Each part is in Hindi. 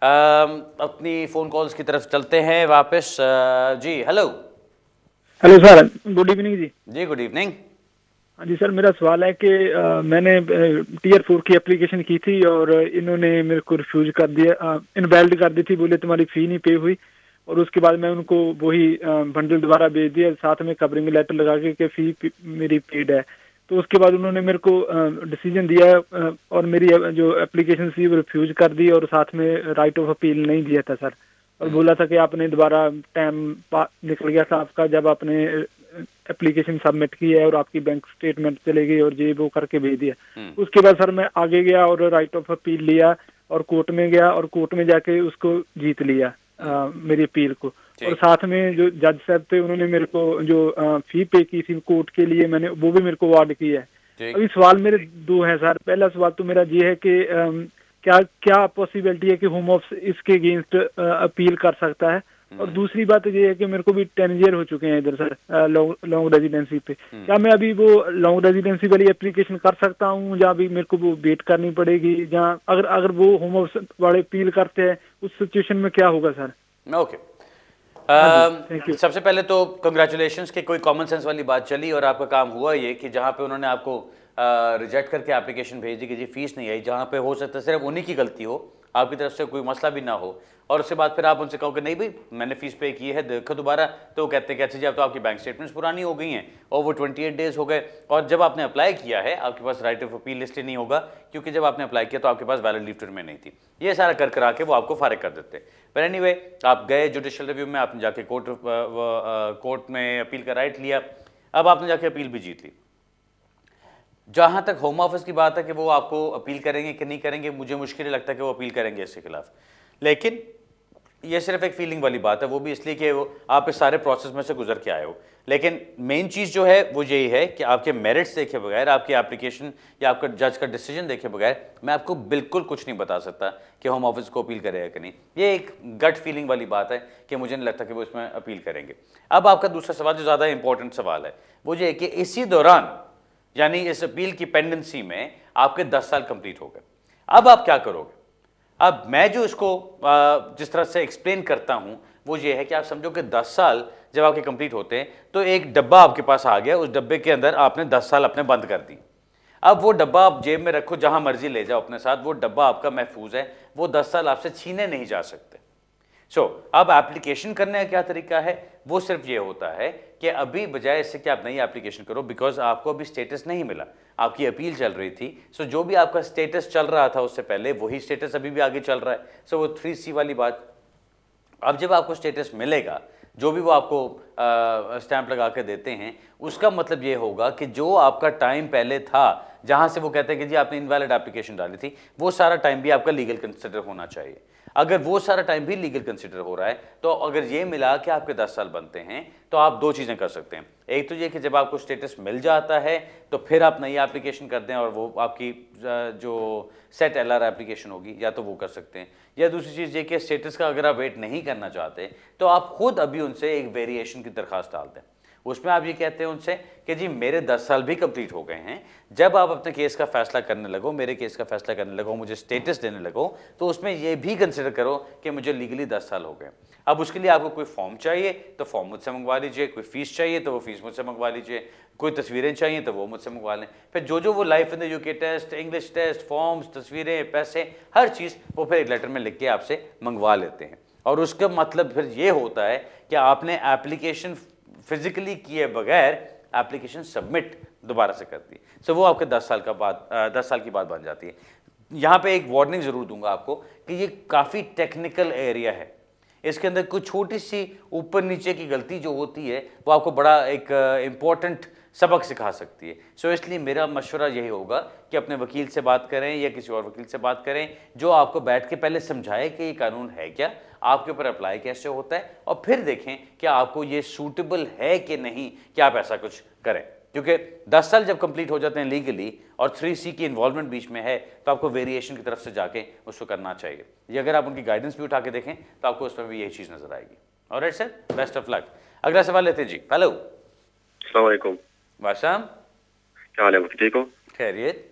अपनी फ़ोन कॉल्स की तरफ चलते हैं वापस। जी hello. Hello sir, good evening जी। जी गुड इवनिंग। हाँ जी सर, मेरा सवाल है कि मैंने टीयर 4 की एप्लीकेशन की थी और इन्होंने मेरे को रिफ्यूज कर दिया, इनवैलिड कर दी थी। बोले तुम्हारी फ़ी नहीं पे हुई। और उसके बाद मैं उनको वही बंडल दोबारा भेज दिया, साथ में कवरिंग लेटर लगा के कि फ़ी मेरी पेड है। तो उसके बाद उन्होंने मेरे को डिसीजन दिया, और मेरी जो एप्लीकेशन थी वो रिफ्यूज कर दी, और साथ में राइट ऑफ अपील नहीं दिया था सर। और बोला था कि आपने दोबारा टाइम निकल गया था आपका, जब आपने एप्लीकेशन सबमिट की है और आपकी बैंक स्टेटमेंट चलेगी और ये वो करके भेज दिया। उसके बाद सर मैं आगे गया और राइट ऑफ अपील लिया और कोर्ट में गया, और कोर्ट में जाके उसको जीत लिया, मेरी अपील को। और ठीक साथ में जो जज साहब थे उन्होंने मेरे को जो फी पे की थी कोर्ट के लिए, मैंने वो भी मेरे को अवार्ड की है। ठीक। अभी सवाल मेरे दो हैं सर। पहला सवाल तो मेरा ये है कि क्या क्या पॉसिबिलिटी है कि होम ऑफिस इसके अगेंस्ट अपील कर सकता है। और दूसरी बात ये है कि मेरे को भी 10 ईयर हो चुके हैं इधर सर, लॉन्ग रेजिडेंसी पे। क्या मैं अभी वो लॉन्ग रेजिडेंसी वाली एप्लीकेशन कर सकता हूँ, या अभी मेरे को वो वेट करनी पड़ेगी, या अगर अगर वो होम ऑफिस वाले अपील करते हैं उस सिचुएशन में क्या होगा सर? ओके। हाँ जी, थैंक यू। सबसे पहले तो कंग्रेचुलेशंस कि कोई कॉमन सेंस वाली बात चली और आपका काम हुआ ये कि जहाँ पे उन्होंने आपको रिजेक्ट करके एप्लीकेशन भेज दी कि जी फीस नहीं आई, जहाँ पे हो सकता है सिर्फ उन्हीं की गलती हो, आपकी तरफ से कोई मसला भी ना हो, और उसके बाद फिर आप उनसे कहो कि नहीं भाई मैंने फीस पे की है, देखो दोबारा, तो वो कहते हैं कि अच्छा जी अब तो आपकी बैंक स्टेटमेंट्स पुरानी हो गई हैं और वो 28 डेज हो गए, और जब आपने अप्लाई किया है आपके पास राइट ऑफ अपील लिस्ट नहीं होगा, क्योंकि जब आपने अप्लाई किया तो आपके पास वैलिड लीव टू रिमेन नहीं थी। ये सारा कर करा के वो आपको फारिग कर देते हैं। पर एनीवे, आप गए जुडिशियल रिव्यू में, आपने जाके कोर्ट में अपील का राइट लिया, अब आपने जाके अपील भी जीत ली। जहां तक होम ऑफिस की बात है कि वो आपको अपील करेंगे कि नहीं करेंगे, मुझे मुश्किल लगता है कि वो अपील करेंगे इसके खिलाफ। लेकिन ये सिर्फ एक फीलिंग वाली बात है, वो भी इसलिए कि वो आप इस सारे प्रोसेस में से गुजर के आए हो। लेकिन मेन चीज़ जो है वो यही है कि आपके मेरिट्स देखे बगैर, आपकी एप्लीकेशन या आपका जज का डिसीजन देखे बगैर मैं आपको बिल्कुल कुछ नहीं बता सकता कि होम ऑफिस को अपील करेगा कि नहीं। ये एक गट फीलिंग वाली बात है कि मुझे नहीं लगता कि वो इसमें अपील करेंगे। अब आपका दूसरा सवाल जो ज़्यादा इंपॉर्टेंट सवाल है वो ये है कि इसी दौरान, यानी इस अपील की पेंडेंसी में, आपके 10 साल कंप्लीट हो गए। अब आप क्या करोगे? अब मैं जो इसको जिस तरह से एक्सप्लेन करता हूं वो ये है कि आप समझो कि 10 साल जब आपके कंप्लीट होते हैं तो एक डब्बा आपके पास आ गया, उस डब्बे के अंदर आपने 10 साल अपने बंद कर दी। अब वो डब्बा आप जेब में रखो, जहां मर्जी ले जाओ अपने साथ, वो डब्बा आपका महफूज है, वो 10 साल आपसे छीने नहीं जा सकते। अब एप्लीकेशन करने का क्या तरीका है? वो सिर्फ ये होता है कि अभी बजाय इससे कि आप नई एप्लीकेशन करो, बिकॉज आपको अभी स्टेटस नहीं मिला, आपकी अपील चल रही थी। जो भी आपका स्टेटस चल रहा था उससे पहले वही स्टेटस अभी भी आगे चल रहा है। वो 3C वाली बात। अब जब आपको स्टेटस मिलेगा, जो भी वो आपको स्टैंप लगा के देते हैं, उसका मतलब ये होगा कि जो आपका टाइम पहले था, जहां से वो कहते हैं कि जी आपने इनवैलिड एप्लीकेशन डाली थी, वो सारा टाइम भी आपका लीगल कंसिडर होना चाहिए। अगर वो सारा टाइम भी लीगल कंसिडर हो रहा है, तो अगर ये मिला कि आपके 10 साल बनते हैं, तो आप दो चीज़ें कर सकते हैं। एक तो ये कि जब आपको स्टेटस मिल जाता है तो फिर आप नई एप्लीकेशन कर दें, और वो आपकी जो सेट LR एप्लीकेशन होगी, या तो वो कर सकते हैं। या दूसरी चीज़ ये कि स्टेटस का अगर आप वेट नहीं करना चाहते तो आप खुद अभी उनसे एक वेरिएशन की दरखास्त डाल दें। उसमें आप ये कहते हैं उनसे कि जी मेरे 10 साल भी कंप्लीट हो गए हैं, जब आप अपने केस का फैसला करने लगो, मेरे केस का फैसला करने लगो, मुझे स्टेटस देने लगो, तो उसमें ये भी कंसिडर करो कि मुझे लीगली 10 साल हो गए। अब उसके लिए आपको कोई फॉर्म चाहिए तो फॉर्म मुझसे मंगवा लीजिए, कोई फीस चाहिए तो वो फीस मुझसे मंगवा लीजिए, कोई तस्वीरें चाहिए तो वो मुझसे मंगवा लें। फिर जो वो life in the UK test, English test, forms, तस्वीरें, पैसे, हर चीज़ वो फिर एक लेटर में लिख के आपसे मंगवा लेते हैं। और उसका मतलब फिर ये होता है कि आपने एप्लीकेशन फिजिकली किए बगैर एप्लीकेशन सबमिट दोबारा से कर दी। वो आपके 10 साल का बाद 10 साल की बात बन जाती है। यहाँ पे एक वार्निंग ज़रूर दूंगा आपको कि ये काफ़ी टेक्निकल एरिया है, इसके अंदर कोई छोटी सी ऊपर नीचे की गलती जो होती है वो आपको बड़ा एक इम्पॉर्टेंट सबक सिखा सकती है। इसलिए मेरा मशवरा यही होगा कि अपने वकील से बात करें या किसी और वकील से बात करें, जो आपको बैठ के पहले समझाए कि ये कानून है क्या, आपके ऊपर अप्लाई कैसे होता है, और फिर देखें कि आपको ये सूटेबल है कि नहीं कि आप ऐसा कुछ करें। क्योंकि 10 साल जब कंप्लीट हो जाते हैं लीगली और 3C की इन्वॉल्वमेंट बीच में है, तो आपको वेरिएशन की तरफ से जाके उसको करना चाहिए। ये अगर आप उनकी गाइडेंस भी उठा के देखें तो आपको उसमें भी यही चीज़ नजर आएगी। Alright sir, best of luck. अगला सवाल लेते हैं जी। हेलो। अस्सलाम वालेकुम। वाशाम। क्या हाल है? ठीक हो? खैरियत।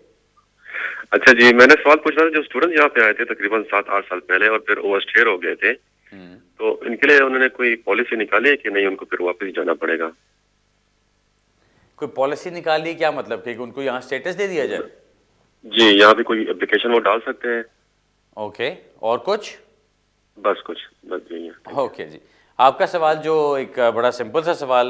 अच्छा जी, मैंने सवाल पूछना था, जो स्टूडेंट यहाँ पे आए थे तकरीबन 7-8 साल पहले और फिर ओवरस्टेयर हो गए थे, तो इनके लिए उन्होंने कोई पॉलिसी निकाली है कि नहीं, उनको फिर वापस जाना पड़ेगा? कोई पॉलिसी निकाली, क्या मतलब कि उनको यहाँ स्टेटस दे दिया जाए? जी, यहाँ पे कोई एप्लीकेशन वो डाल सकते हैं? ओके, और कुछ? बस यही है। ओके जी, आपका सवाल जो एक बड़ा सिंपल सा सवाल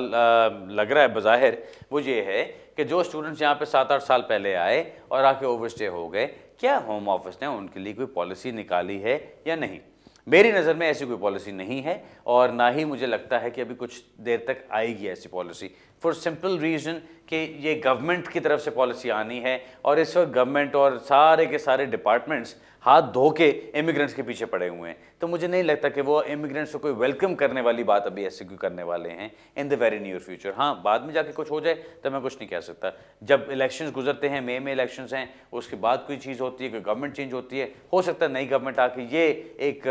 लग रहा है बज़ाहिर, वो ये है कि जो स्टूडेंट्स यहाँ पे 7-8 साल पहले आए और आके ओवरस्टे हो गए, क्या होम ऑफिस ने उनके लिए कोई पॉलिसी निकाली है या नहीं? मेरी नज़र में ऐसी कोई पॉलिसी नहीं है और ना ही मुझे लगता है कि अभी कुछ देर तक आएगी ऐसी पॉलिसी, फॉर सिंपल रीज़न कि ये गवर्नमेंट की तरफ से पॉलिसी आनी है और इस वक्त गवर्नमेंट और सारे के सारे डिपार्टमेंट्स हाथ धो के इमिग्रेंट्स के पीछे पड़े हुए हैं। तो मुझे नहीं लगता कि वो इमिग्रेंट्स को कोई वेलकम करने वाली बात अभी ऐसे क्यों करने वाले हैं in the very near future. हाँ, बाद में जाके कुछ हो जाए तो मैं कुछ नहीं कह सकता। जब इलेक्शंस गुजरते हैं, मई में इलेक्शंस हैं, उसके बाद कोई चीज़ होती है, कोई गवर्नमेंट चेंज होती है, हो सकता है नई गवर्नमेंट आके ये एक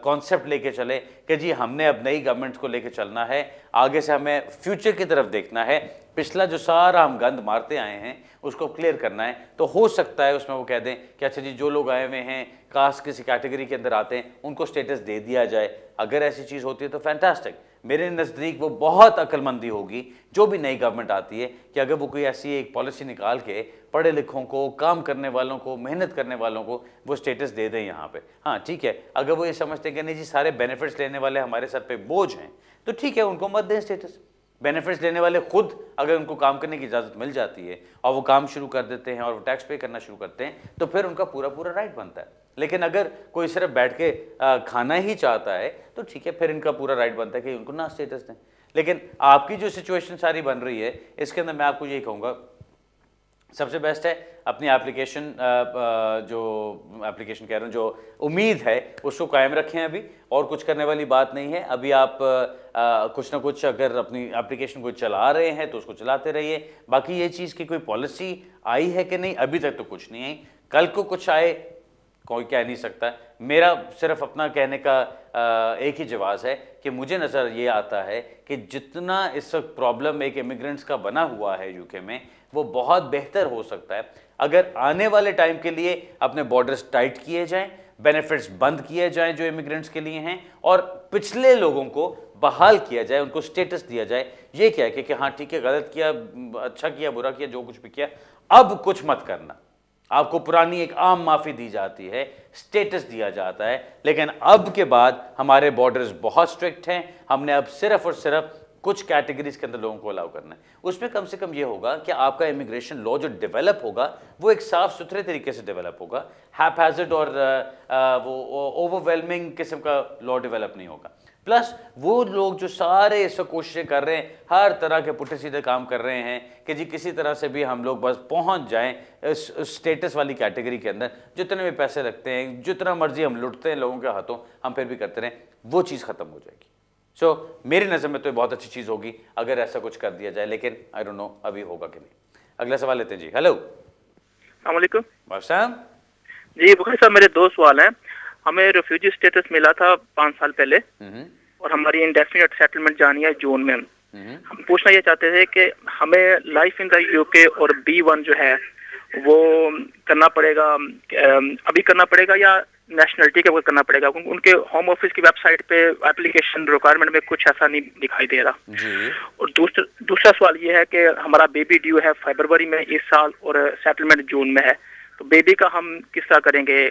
कॉन्सेप्ट लेके चले कि जी हमने अब नई गवर्नमेंट को लेके चलना है, आगे से हमें फ्यूचर की तरफ देखना है, पिछला जो सारा हम गंद मारते आए हैं उसको क्लियर करना है। तो हो सकता है उसमें वो कह दें कि अच्छा जी, जो लोग आए हुए हैं कास्ट किसी कैटेगरी के अंदर आते हैं उनको स्टेटस दे दिया जाए। अगर ऐसी चीज़ होती है तो फैंटास्टिक। मेरे नज़दीक वो बहुत अक्लमंदी होगी जो भी नई गवर्नमेंट आती है कि अगर वो कोई ऐसी एक पॉलिसी निकाल के पढ़े लिखों को, काम करने वालों को, मेहनत करने वालों को वो स्टेटस दे दें यहाँ पे। हाँ ठीक है, अगर वो ये समझते हैं कि नहीं जी सारे बेनिफिट्स लेने वाले हमारे सर पे बोझ हैं, तो ठीक है, उनको मत दें स्टेटस। बेनिफिट्स लेने वाले खुद अगर उनको काम करने की इजाज़त मिल जाती है और वो काम शुरू कर देते हैं और वो टैक्स पे करना शुरू करते हैं, तो फिर उनका पूरा पूरा राइट बनता है। लेकिन अगर कोई सिर्फ बैठ के खाना ही चाहता है तो ठीक है, फिर इनका पूरा राइट बनता है कि उनको ना स्टेटस दें। लेकिन आपकी जो सिचुएशन सारी बन रही है, इसके अंदर मैं आपको यही कहूँगा, सबसे बेस्ट है अपनी एप्लीकेशन, जो एप्लीकेशन कह रहा हूँ, जो उम्मीद है उसको कायम रखें अभी, और कुछ करने वाली बात नहीं है। अभी आप कुछ ना कुछ अगर अपनी एप्लीकेशन को चला रहे हैं तो उसको चलाते रहिए। बाकी ये चीज़ की कोई पॉलिसी आई है कि नहीं, अभी तक तो कुछ नहीं आई, कल को कुछ आए कोई कह नहीं सकता। मेरा सिर्फ अपना कहने का एक ही जवाब है कि मुझे नज़र ये आता है कि जितना इस वक्त प्रॉब्लम एक इमिग्रेंट्स का बना हुआ है यूके में, वो बहुत बेहतर हो सकता है अगर आने वाले टाइम के लिए अपने बॉर्डर्स टाइट किए जाएं, बेनिफिट्स बंद किए जाएं जो इमिग्रेंट्स के लिए हैं, और पिछले लोगों को बहाल किया जाए, उनको स्टेटस दिया जाए। ये क्या है कि हाँ ठीक है, गलत किया, अच्छा किया, बुरा किया, जो कुछ भी किया, अब कुछ मत करना। आपको पुरानी एक आम माफ़ी दी जाती है, स्टेटस दिया जाता है, लेकिन अब के बाद हमारे बॉर्डर्स बहुत स्ट्रिक्ट हैं। हमने अब सिर्फ और सिर्फ कुछ कैटेगरीज के अंदर लोगों को अलाउ करना है। उसमें कम से कम ये होगा कि आपका इमिग्रेशन लॉ जो डेवलप होगा वो एक साफ सुथरे तरीके से डेवलप होगा, हैपहैज़र्ड और वो ओवरवेलमिंग किस्म का लॉ डेवलप नहीं होगा। प्लस वो लोग जो सारे इस कोशिशें कर रहे हैं, हर तरह के पुट्ठे सीधे काम कर रहे हैं कि जी किसी तरह से भी हम लोग बस पहुंच जाएं इस स्टेटस वाली कैटेगरी के अंदर, जितने भी पैसे रखते हैं, जितना मर्जी हम लुटते हैं लोगों के हाथों, हम फिर भी करते रहें, वो चीज़ ख़त्म हो जाएगी। मेरी नज़र में तो ये बहुत अच्छी चीज़ होगी अगर ऐसा कुछ कर दिया जाए, लेकिन आई डोंट नो अभी होगा कि नहीं। अगला सवाल लेते हैं जी। हेलो, अस्सलाम वालेकुम। मौसम जी बुखारी साहब, मेरे दो सवाल हैं। हमें रिफ्यूजी स्टेटस मिला था 5 साल पहले और हमारी इंडेफिनिट सेटलमेंट जानी है जून में। हम पूछना ये चाहते थे कि हमें लाइफ इन द यूके और B1 जो है वो करना पड़ेगा, अभी करना पड़ेगा या नेशनलिटी के वक्त करना पड़ेगा? उनके होम ऑफिस की वेबसाइट पे एप्लीकेशन रिक्वायरमेंट में कुछ ऐसा नहीं दिखाई दे रहा जी। और दूसरा सवाल ये है कि हमारा बेबी ड्यू है फरवरी में इस साल और सेटलमेंट जून में है, तो बेबी का हम किस तरह करेंगे?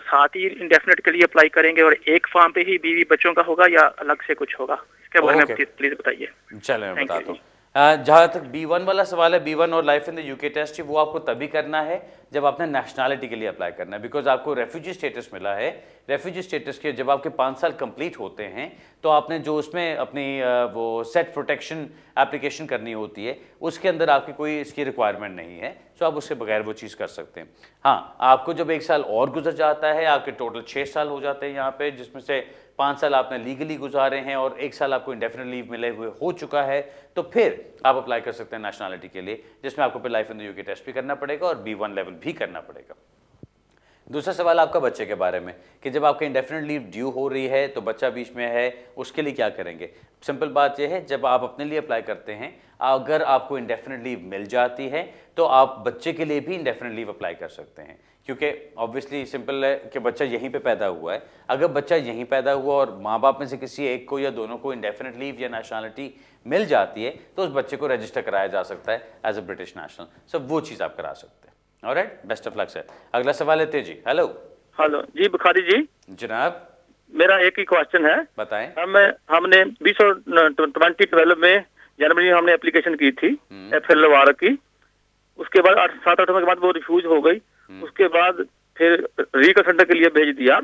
साथ ही इंडेफिनिट के लिए अप्लाई करेंगे और एक फॉर्म पे ही बीवी बच्चों का होगा या अलग से कुछ होगा? इसके बारे में प्लीज बताइए। चलो मैं बताता हूँ। जहाँ तक B1 वाला सवाल है, B1 और life in the UK test, वो आपको तभी करना है जब आपने नेशनैलिटी के लिए अप्लाई करना है, बिकॉज आपको रेफ्यूजी स्टेटस मिला है। रेफ्यूजी स्टेटस के जब आपके 5 साल कंप्लीट होते हैं तो आपने जो उसमें अपनी वो सेट प्रोटेक्शन एप्लीकेशन करनी होती है, उसके अंदर आपकी कोई इसकी रिक्वायरमेंट नहीं है, सो आप उसके बगैर वो चीज़ कर सकते हैं। हाँ, आपको जब 1 साल और गुजर जाता है, आपके टोटल 6 साल हो जाते हैं यहाँ पे, जिसमें से 5 साल आपने लीगली गुजारे हैं और 1 साल आपको इंडेफिनिट लीव मिले हुए हो चुका है, तो फिर आप अप्लाई कर सकते हैं नेशनैलिटी के लिए, जिसमें आपको फिर life in the UK test भी करना पड़ेगा और B1 लेवल भी करना पड़ेगा। दूसरा सवाल आपका बच्चे के बारे में कि जब आपकी इंडेफिनिट लीव ड्यू हो रही है तो बच्चा बीच में है, उसके लिए क्या करेंगे? सिंपल बात यह है, जब आप अपने लिए अप्लाई करते हैं, अगर आपको इंडेफिनिट लीव मिल जाती है तो आप बच्चे के लिए भी इंडेफिनिट लीव अप्लाई कर सकते हैं। क्योंकि ऑब्वियसली सिंपल है कि बच्चा यहीं पे पैदा हुआ है। अगर बच्चा यहीं पैदा हुआ और माँ बाप में से किसी एक को या दोनों को इंडेफिनिट लीव या नेशनलिटी मिल जाती है तो उस बच्चे को रजिस्टर कराया जा सकता है एज अ ब्रिटिश नेशनल। सो वो चीज़ आप करा सकते हैं। Alright, best of luck sir. अगला सवाल लेते जी। हेलो जी बुखारी जी जनाब, मेरा एक ही क्वेश्चन है। बताएं। हमने 2012 में जनवरी में हमने एप्लीकेशन की थी FLOR की। उसके बाद 7-8 महीने के बाद वो रिफ्यूज हो गई। उसके बाद फिर रिकंसिडर के लिए भेज दिया।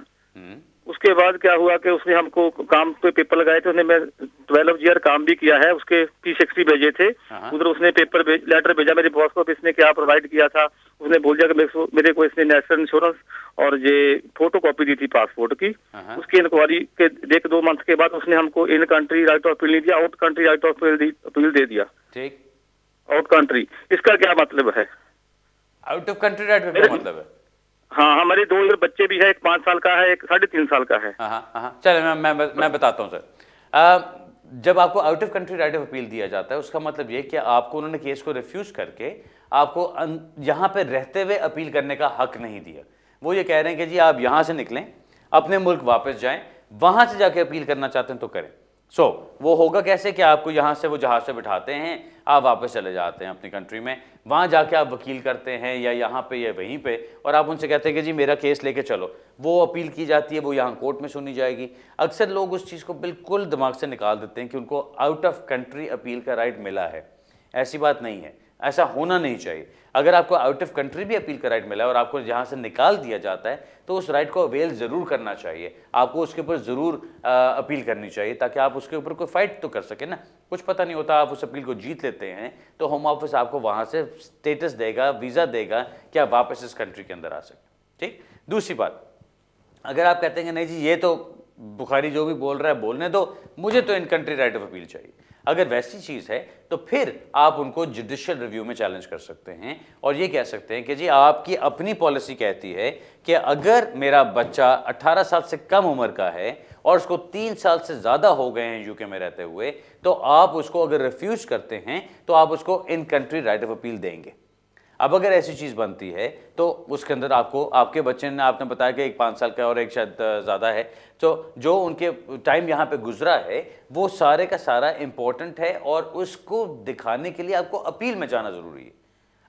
उसके बाद क्या हुआ कि उसने हमको काम पे पेपर लगाए थे। उसने मैं 12 ईयर काम भी किया है। उसके P60 भेजे थे। उधर उसने लेटर भेजा मेरे बॉस को, इसने क्या प्रोवाइड किया था। उसने बोल दिया कि मेरे को इसने नेशनल इंश्योरेंस और ये फोटो कॉपी दी थी पासपोर्ट की। उसकी इंक्वायरी के 1-2 मंथ के बाद उसने हमको in country right of appeal नहीं दिया, out country right of appeal दे दिया। ठीक, आउट कंट्री, इसका क्या मतलब है? Out of country right of appeal मतलब है? हाँ, हमारे 2 इधर बच्चे भी है, एक 5 साल का है, एक 3.5 साल का है। चलो मैं बताता हूँ सर। जब आपको out of country right of appeal दिया जाता है उसका मतलब ये कि आपको उन्होंने केस को रिफ्यूज करके आपको यहाँ पे रहते हुए अपील करने का हक नहीं दिया। वो ये कह रहे हैं कि जी आप यहाँ से निकलें, अपने मुल्क वापस जाएं, वहाँ से जाके अपील करना चाहते हैं तो करें। वो होगा कैसे कि आपको यहाँ से वो जहाज से बिठाते हैं, आप वापस चले जाते हैं अपनी कंट्री में, वहाँ जाके आप वकील करते हैं या यहाँ पे या वहीं पे, और आप उनसे कहते हैं कि जी मेरा केस लेके चलो। वो अपील की जाती है, वो यहाँ कोर्ट में सुनी जाएगी। अक्सर लोग उस चीज़ को बिल्कुल दिमाग से निकाल देते हैं कि उनको आउट ऑफ कंट्री अपील का राइट मिला है। ऐसी बात नहीं है, ऐसा होना नहीं चाहिए। अगर आपको आउट ऑफ कंट्री भी अपील का राइट मिला है और आपको यहाँ से निकाल दिया जाता है तो उस राइट को अवेल ज़रूर करना चाहिए। आपको उसके ऊपर ज़रूर अपील करनी चाहिए ताकि आप उसके ऊपर कोई फाइट तो कर सकें ना। कुछ पता नहीं होता, आप उस अपील को जीत लेते हैं तो होम ऑफिस आपको वहाँ से स्टेटस देगा, वीज़ा देगा कि आप वापस इस कंट्री के अंदर आ सकें। ठीक। दूसरी बात, अगर आप कहते हैं कि नहीं जी ये तो बुखारी जो भी बोल रहा है बोलने दो, मुझे तो इन कंट्री राइट ऑफ अपील चाहिए, अगर वैसी चीज़ है तो फिर आप उनको जुडिशियल रिव्यू में चैलेंज कर सकते हैं और ये कह सकते हैं कि जी आपकी अपनी पॉलिसी कहती है कि अगर मेरा बच्चा 18 साल से कम उम्र का है और उसको 3 साल से ज़्यादा हो गए हैं यूके में रहते हुए, तो आप उसको अगर रिफ्यूज करते हैं तो आप उसको इन कंट्री राइट ऑफ अपील देंगे। अब अगर ऐसी चीज़ बनती है तो उसके अंदर आपको, आपके बच्चे ने, आपने बताया कि एक 5 साल का और एक शायद ज़्यादा है, तो जो उनके टाइम यहाँ पे गुजरा है वो सारे का सारा इम्पोर्टेंट है और उसको दिखाने के लिए आपको अपील में जाना ज़रूरी है।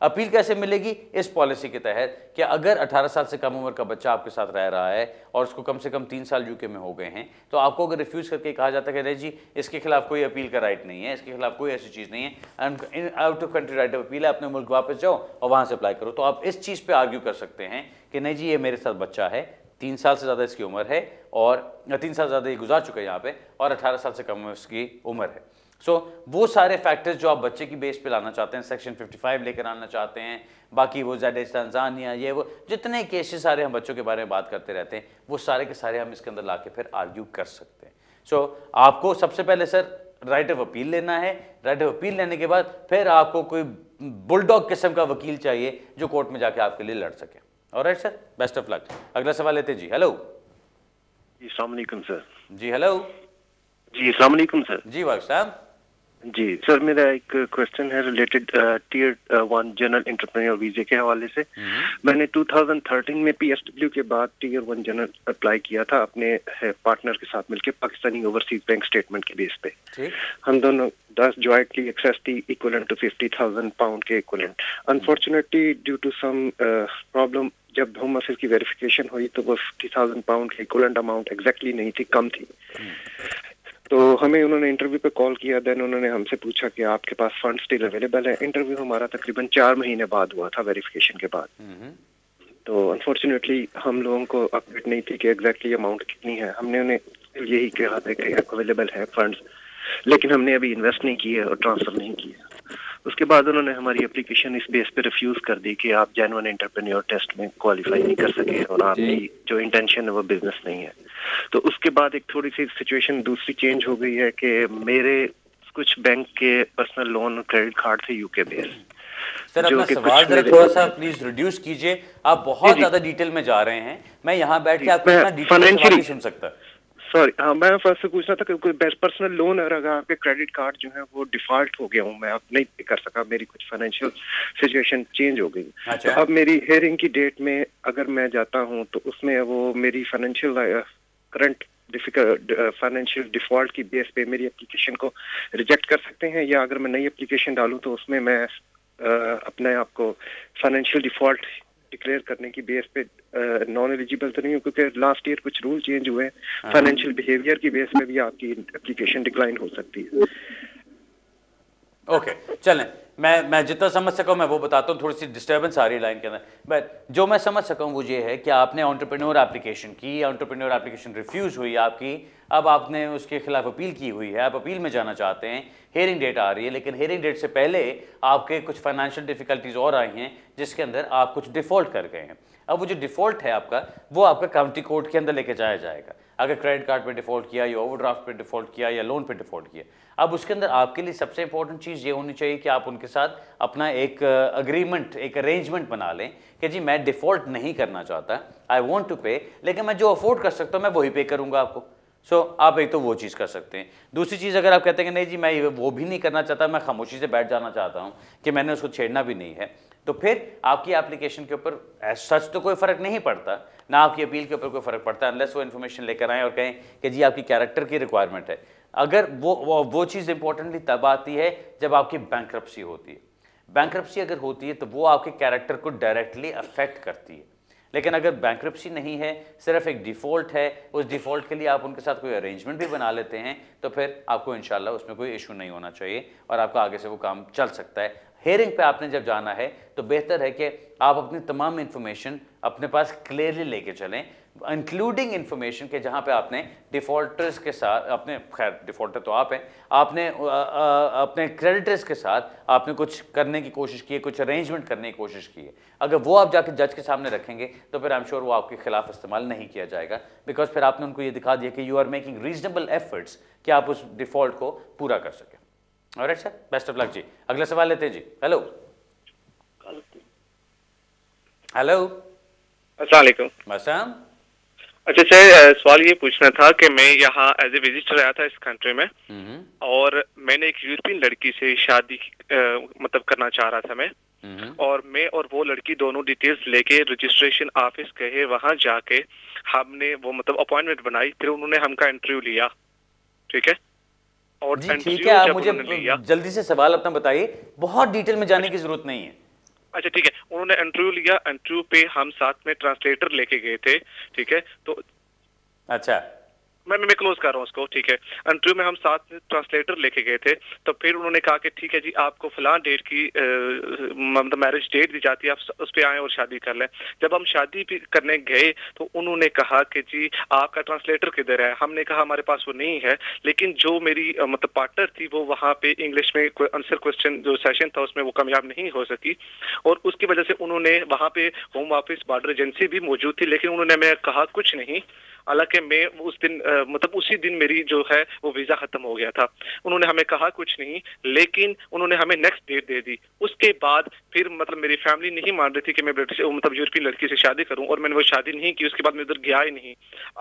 अपील कैसे मिलेगी? इस पॉलिसी के तहत कि अगर 18 साल से कम उम्र का बच्चा आपके साथ रह रहा है और उसको कम से कम 3 साल यूके में हो गए हैं, तो आपको अगर रिफ्यूज करके कहा जाता है कि नहीं जी इसके खिलाफ कोई अपील का राइट नहीं है, इसके खिलाफ कोई ऐसी चीज़ नहीं है, out of country right of appeal है, अपने मुल्क वापस जाओ और वहाँ से अप्लाई करो, तो आप इस चीज़ पर आर्ग्यू कर सकते हैं कि नहीं जी ये मेरे साथ बच्चा है, 3 साल से ज़्यादा इसकी उम्र है और 3 साल ज़्यादा ये गुजार चुका है यहाँ पे और 18 साल से कम इसकी उम्र है। वो सारे फैक्टर्स जो आप बच्चे की बेस पे लाना चाहते हैं, सेक्शन 55 लेकर आना चाहते हैं, बाकी वो ज़ायदेश तंजानिया, ये वो जितने केसेस सारे हम बच्चों के बारे में बात करते रहते हैं, वो सारे के सारे हम इसके अंदर ला के फिर आर्ग्यू कर सकते हैं। आपको सबसे पहले सर राइट ऑफ अपील लेना है। राइट ऑफ अपील लेने के बाद फिर आपको कोई बुलडॉग किस्म का वकील चाहिए जो कोर्ट में जाके आपके लिए लड़ सके। Alright sir, best of luck. अगला सवाल लेते जी। हेलो जी, अस्सलाम वालेकुम सर। जी हेलो जी, अस्सलाम वालेकुम सर। जी वाक़ साहब। जी सर, मेरा एक क्वेश्चन है रिलेटेड टियर 1 जनरल एंटरप्रेन्योर वीजे के हवाले से। मैंने 2013 में PSW के बाद टियर 1 जनरल अप्लाई किया था अपने पार्टनर के साथ मिलकर पाकिस्तानी ओवरसीज बैंक स्टेटमेंट के बेस पे। हम दोनों 10 जॉइंटली एक्सेस थी इक्वलेंट टू 50,000 पाउंड के equivalent. Unfortunately due to some problem जब होम ऑफिस की वेरिफिकेशन हुई तो वो 50,000 पाउंड के इक्वलेंट अमाउंट एग्जैक्टली नहीं थी, कम थी। तो हमें उन्होंने इंटरव्यू पे कॉल किया, देन उन्होंने हमसे पूछा कि आपके पास फंड स्टिल अवेलेबल है। इंटरव्यू हमारा तकरीबन 4 महीने बाद हुआ था वेरिफिकेशन के बाद। तो अनफॉर्चुनेटली हम लोगों को अपडेट नहीं थी कि एग्जैक्टली अमाउंट कितनी है। हमने उन्हें यही कहा था कि अवेलेबल है फंड्स, लेकिन हमने अभी इन्वेस्ट नहीं किया और ट्रांसफर नहीं किया। उसके बाद उन्होंने हमारी एप्लीकेशन इस बेस पे रिफ्यूज कर दी कि आप जेन्युइन एंटरप्रेन्योर टेस्ट में क्वालिफाई नहीं कर सके और आपकी जो इंटेंशन है वो बिजनेस नहीं है। तो उसके बाद एक थोड़ी सी सिचुएशन दूसरी चेंज हो गई है कि मेरे कुछ बैंक के पर्सनल लोन और क्रेडिट कार्ड थे यूके बेस्ड। सर अपना सवाल जरा थोड़ा सा प्लीज रिड्यूस कीजिए, आप बहुत ज्यादा डिटेल में जा रहे हैं। मैं यहाँ बैठ के आपको इतना डिटेल में नहीं सुन सकता। सॉरी, हाँ, मैं फर्स्ट से पूछना था कि कोई बेस्ट पर्सनल लोन, और अगर आपके क्रेडिट कार्ड जो है वो डिफॉल्ट हो गया हूँ, मैं अब नहीं पे कर सका, मेरी कुछ फाइनेंशियल सिचुएशन चेंज हो गई। अच्छा। तो अब मेरी हेयरिंग की डेट में अगर मैं जाता हूँ तो उसमें वो मेरी फाइनेंशियल करंट फाइनेंशियल डिफॉल्ट की बेस पे मेरी एप्लीकेशन को रिजेक्ट कर सकते हैं, या अगर मैं नई एप्लीकेशन डालूं तो उसमें मैं अपने आप को फाइनेंशियल डिफॉल्ट डिक्लेयर करने की बेस पे नॉन एलिजिबल तो नहीं हूँ, क्योंकि लास्ट ईयर कुछ रूल चेंज हुए हैं, फाइनेंशियल बिहेवियर की बेस पे भी आपकी एप्लीकेशन डिक्लाइन हो सकती है। ओके चलें, मैं जितना समझ सका हूँ मैं वो बताता हूँ। थोड़ी सी डिस्टर्बेंस आ रही है लाइन के अंदर, बट जो मैं समझ सका हूँ वो ये है कि आपने एंटरप्रेन्योर एप्लीकेशन की, एंटरप्रेन्योर एप्लीकेशन रिफ्यूज़ हुई आपकी, अब आपने उसके खिलाफ अपील की हुई है, आप अपील में जाना चाहते हैं, हेयरिंग डेट आ रही है, लेकिन हेयरिंग डेट से पहले आपके कुछ फाइनेंशियल डिफिकल्टीज और आई हैं जिसके अंदर आप कुछ डिफ़ॉल्ट कर गए हैं। अब वो जो डिफ़ॉल्ट है आपका, वो आपका काउंटी कोर्ट के अंदर लेके जाया जाएगा। अगर क्रेडिट कार्ड पे डिफ़ॉल्ट किया, या ओवरड्राफ्ट पे डिफ़ॉल्ट किया, या लोन पे डिफ़ॉल्ट किया, अब उसके अंदर आपके लिए सबसे इंपॉर्टेंट चीज़ ये होनी चाहिए कि आप उनके साथ अपना एक अग्रीमेंट, एक अरेंजमेंट बना लें कि जी मैं डिफ़ॉल्ट नहीं करना चाहता, आई वॉन्ट टू पे, लेकिन मैं जो अफोर्ड कर सकता हूँ मैं वही पे करूँगा आपको। सो आप एक तो वो चीज़ कर सकते हैं। दूसरी चीज़, अगर आप कहते हैं कि नहीं जी मैं वो भी नहीं करना चाहता, मैं खामोशी से बैठ जाना चाहता हूँ कि मैंने उसको छेड़ना भी नहीं है, तो फिर आपकी एप्लीकेशन के ऊपर सच तो कोई फ़र्क नहीं पड़ता, ना आपकी अपील के ऊपर कोई फ़र्क पड़ता है, अनलेस वो इन्फॉर्मेशन लेकर आएँ और कहें कि जी आपकी कैरेक्टर की रिक्वायरमेंट है। अगर वो चीज़ इंपॉर्टेंटली तब आती है जब आपकी बैंक्रप्सी होती है। बैंक्रप्सी अगर होती है तो वो आपके कैरेक्टर को डायरेक्टली अफेक्ट करती है, लेकिन अगर बैंक्रप्सी नहीं है, सिर्फ एक डिफ़ॉल्ट है, उस डिफ़ॉल्ट के लिए आप उनके साथ कोई अरेंजमेंट भी बना लेते हैं, तो फिर आपको इंशाल्लाह उसमें कोई इशू नहीं होना चाहिए और आपका आगे से वो काम चल सकता है। हेयरिंग पे आपने जब जाना है तो बेहतर है कि आप अपनी तमाम इन्फॉर्मेशन अपने पास क्लियरली लेके चलें, इंक्लूडिंग इन्फॉर्मेशन के जहाँ पे आपने डिफ़ॉल्टर्स के साथ, अपने खैर डिफ़ॉल्टर तो आप हैं, आपने अपने क्रेडिटर्स के साथ आपने कुछ करने की कोशिश की है, कुछ अरेंजमेंट करने की कोशिश की है, अगर वो आप जाके जज के सामने रखेंगे तो फिर आई एम श्योर वो आपके खिलाफ इस्तेमाल नहीं किया जाएगा, बिकॉज फिर आपने उनको ये दिखा दिया कि you are making reasonable efforts कि आप उस डिफ़ॉल्ट को पूरा कर सकें। Alright sir, best of luck जी। अगला सवाल लेते हैं जी। हेलो हेलो, अस्सलाम वालेकुम। मसाम। अच्छा सर, सवाल ये पूछना था कि मैं यहाँ एज ए विजिटर आया था इस कंट्री में, और मैंने एक यूरोपियन लड़की से शादी मतलब करना चाह रहा था मैं, और मैं और वो लड़की दोनों डिटेल्स लेके रजिस्ट्रेशन ऑफिस गए, वहां जाके हमने वो मतलब अपॉइंटमेंट बनाई, फिर उन्होंने हमका इंटरव्यू लिया, ठीक है। और जी ठीक है, आप मुझे जल्दी से सवाल अपना बताइए, बहुत डिटेल में जाने की जरूरत नहीं है। अच्छा ठीक है, उन्होंने इंटरव्यू लिया, इंटरव्यू पे हम साथ में ट्रांसलेटर लेके गए थे, ठीक है। तो अच्छा मैं क्लोज कर रहा हूँ उसको, ठीक है। इंटरव्यू में हम साथ में ट्रांसलेटर लेके गए थे, तो फिर उन्होंने कहा कि ठीक है जी आपको फलां डेट की मतलब मैरिज डेट दी जाती है, आप उस पे आए और शादी कर लें। जब हम शादी भी करने गए तो उन्होंने कहा कि जी आपका ट्रांसलेटर किधर है। हमने कहा हमारे पास वो नहीं है, लेकिन जो मेरी मतलब पार्टनर थी वो वहाँ पे इंग्लिश में आंसर क्वेश्चन जो सेशन था उसमें वो कामयाब नहीं हो सकी, और उसकी वजह से उन्होंने वहाँ पे होम ऑफिस बॉर्डर एजेंसी भी मौजूद थी, लेकिन उन्होंने मैं कहा कुछ नहीं। हालांकि मैं उस दिन मतलब उसी दिन मेरी जो है वो वीजा खत्म हो गया था। उन्होंने हमें कहा कुछ नहीं, लेकिन उन्होंने हमें नेक्स्ट डेट दे दी। उसके बाद फिर मतलब मेरी फैमिली नहीं मान रही थी कि मैं ब्रिटिश मतलब यूरोपियन लड़की से शादी करूं, और मैंने वो शादी नहीं की। उसके बाद मैं उधर गया ही नहीं।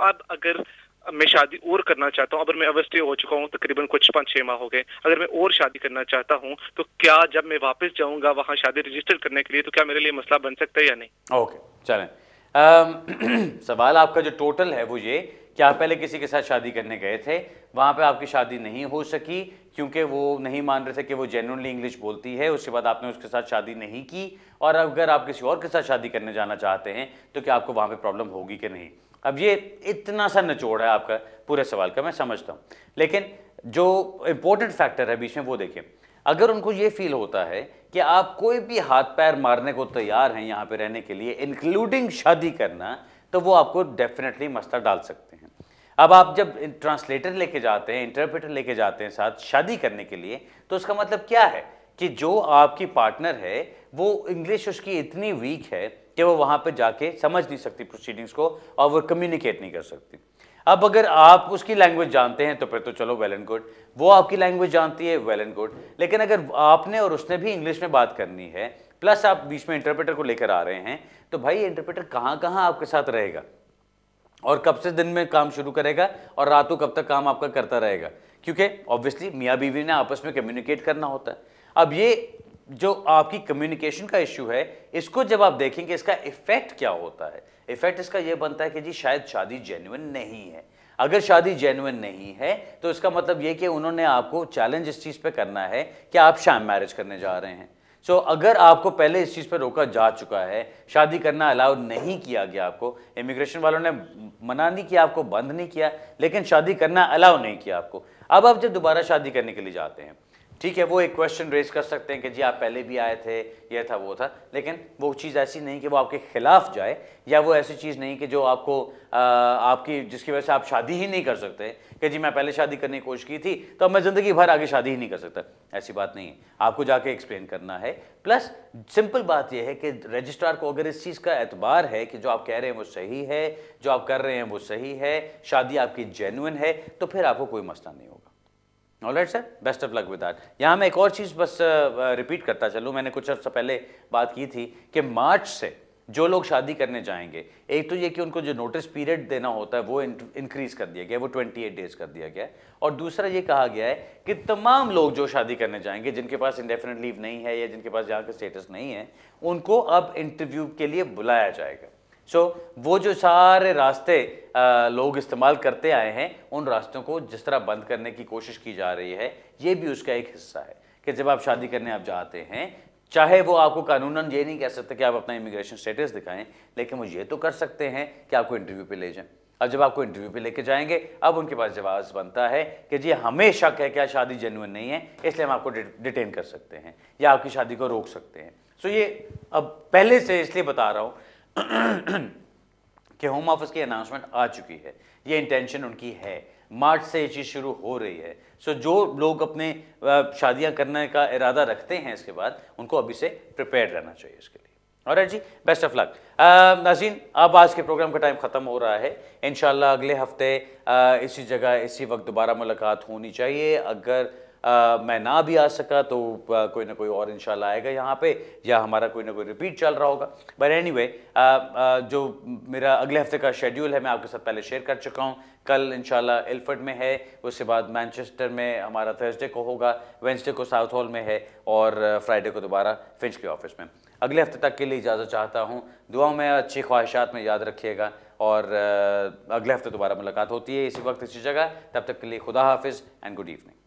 अब अगर मैं शादी और करना चाहता हूं, अगर मैं अवस्थी हो चुका हूं तकरीबन कुछ 5-6 माह हो गए, अगर मैं और शादी करना चाहता हूं तो क्या जब मैं वापस जाऊंगा वहां शादी रजिस्टर करने के लिए तो क्या मेरे लिए मसला बन सकता है या नहीं? ओके चलें, सवाल आपका जो टोटल है वो ये कि आप पहले किसी के साथ शादी करने गए थे, वहाँ पे आपकी शादी नहीं हो सकी क्योंकि वो नहीं मान रहे थे कि वो जेन्युइनली इंग्लिश बोलती है, उसके बाद आपने उसके साथ शादी नहीं की, और अगर आप किसी और के साथ शादी करने जाना चाहते हैं तो क्या आपको वहाँ पे प्रॉब्लम होगी कि नहीं। अब ये इतना सा निचोड़ है आपका पूरे सवाल का, मैं समझता हूँ, लेकिन जो इम्पोर्टेंट फैक्टर है बीच में वो देखिए। अगर उनको ये फील होता है कि आप कोई भी हाथ पैर मारने को तैयार हैं यहाँ पे रहने के लिए, इंक्लूडिंग शादी करना, तो वो आपको डेफिनेटली मसला डाल सकते हैं। अब आप जब ट्रांसलेटर लेके जाते हैं, इंटरप्रेटर लेके जाते हैं साथ शादी करने के लिए, तो उसका मतलब क्या है कि जो आपकी पार्टनर है वो इंग्लिश उसकी इतनी वीक है कि वो वहाँ पे जाके समझ नहीं सकती प्रोसीडिंग्स को, और वो कम्युनिकेट नहीं कर सकती। अब अगर आप उसकी लैंग्वेज जानते हैं तो फिर तो चलो वेल एंड गुड, वो आपकी लैंग्वेज जानती है वेल एंड गुड, लेकिन अगर आपने और उसने भी इंग्लिश में बात करनी है, प्लस आप बीच में इंटरप्रेटर को लेकर आ रहे हैं, तो भाई इंटरप्रेटर कहाँ कहाँ आपके साथ रहेगा। और कब से दिन में काम शुरू करेगा और रात को कब तक काम आपका करता रहेगा, क्योंकि ऑब्वियसली मियाँ बीवी ने आपस में कम्युनिकेट करना होता है। अब ये जो आपकी कम्युनिकेशन का इश्यू है, इसको जब आप देखेंगे इसका इफेक्ट क्या होता है, इफेक्ट इसका ये बनता है कि जी शायद शादी जेन्युइन नहीं है। अगर शादी जेन्युइन नहीं है तो इसका मतलब ये कि उन्होंने आपको चैलेंज इस चीज़ पे करना है कि आप शैम मैरिज करने जा रहे हैं। सो अगर आपको पहले इस चीज़ पे रोका जा चुका है, शादी करना अलाउ नहीं किया गया, आपको इमिग्रेशन वालों ने मना नहीं किया, आपको बंद नहीं किया, लेकिन शादी करना अलाउ नहीं किया आपको, अब आप जब दोबारा शादी करने के लिए जाते हैं, ठीक है, वो एक क्वेश्चन रेज कर सकते हैं कि जी आप पहले भी आए थे, ये था वो था, लेकिन वो चीज़ ऐसी नहीं कि वो आपके खिलाफ जाए, या वो ऐसी चीज़ नहीं कि जो आपको आपकी जिसकी वजह से आप शादी ही नहीं कर सकते कि जी मैं पहले शादी करने की कोशिश की थी तो अब मैं ज़िंदगी भर आगे शादी ही नहीं कर सकता। ऐसी बात नहीं है, आपको जाके एक्सप्लेन करना है। प्लस सिंपल बात यह है कि रजिस्ट्रार को अगर इस चीज़ का एतबार है कि जो आप कह रहे हैं वो सही है, जो आप कर रहे हैं वो सही है, शादी आपकी जेन्युइन है, तो फिर आपको कोई मसला नहीं होगा। Alright sir, best of luck with that. यहाँ मैं एक और चीज़ बस रिपीट करता चलूँ, मैंने कुछ अर्सा पहले बात की थी कि मार्च से जो लोग शादी करने जाएंगे, एक तो ये कि उनको जो नोटिस पीरियड देना होता है वो इंक्रीज़ कर दिया गया, वो 28 डेज़ कर दिया गया है, और दूसरा ये कहा गया है कि तमाम लोग जो शादी करने जाएंगे जिनके पास इंडेफिनिट लीव नहीं है या जिनके पास यहाँ का स्टेटस नहीं है, उनको अब इंटरव्यू के लिए बुलाया जाएगा। सो वो जो सारे रास्ते लोग इस्तेमाल करते आए हैं, उन रास्तों को जिस तरह बंद करने की कोशिश की जा रही है, ये भी उसका एक हिस्सा है कि जब आप शादी करने आप जाते हैं, चाहे वो आपको कानूनन ये नहीं कह सकते कि आप अपना इमिग्रेशन स्टेटस दिखाएं, लेकिन वो ये तो कर सकते हैं कि आपको इंटरव्यू पे ले जाएं। अब जब आपको इंटरव्यू पे लेके जाएंगे, अब उनके पास जवाब बनता है कि जी हमें शक है कि शादी जेन्युइन नहीं है, इसलिए हम आपको डिटेन कर सकते हैं या आपकी शादी को रोक सकते हैं। सो ये अब पहले से इसलिए बता रहा हूँ कि होम ऑफिस की अनाउंसमेंट आ चुकी है, ये इंटेंशन उनकी है, मार्च से ये चीज़ शुरू हो रही है। सो जो लोग अपने शादियां करने का इरादा रखते हैं इसके बाद, उनको अभी से प्रिपेयर रहना चाहिए इसके लिए। ऑलराइट जी, बेस्ट ऑफ लक। नाज़रीन, अब आज के प्रोग्राम का टाइम ख़त्म हो रहा है। इंशाल्लाह अगले हफ्ते इसी जगह इसी वक्त दोबारा मुलाकात होनी चाहिए। अगर मैं ना भी आ सका तो कोई ना कोई और इंशाल्लाह आएगा यहाँ पे, या हमारा कोई ना कोई रिपीट चल रहा होगा। बट एनीवे, जो मेरा अगले हफ्ते का शेड्यूल है मैं आपके साथ पहले शेयर कर चुका हूँ। कल इंशाल्लाह इल्फर्ड में है, उसके बाद मैनचेस्टर में हमारा थर्सडे को होगा, वेंसडे को साउथ हॉल में है, और फ्राइडे को दोबारा फिंच के ऑफिस में। अगले हफ्ते तक के लिए इजाज़त चाहता हूँ। दुआओं में, अच्छी ख्वाहिशात में याद रखिएगा, और अगले हफ्ते दोबारा मुलाकात होती है इसी वक्त इसी जगह। तब तक के लिए खुदा हाफिज़ एंड गुड इवनिंग।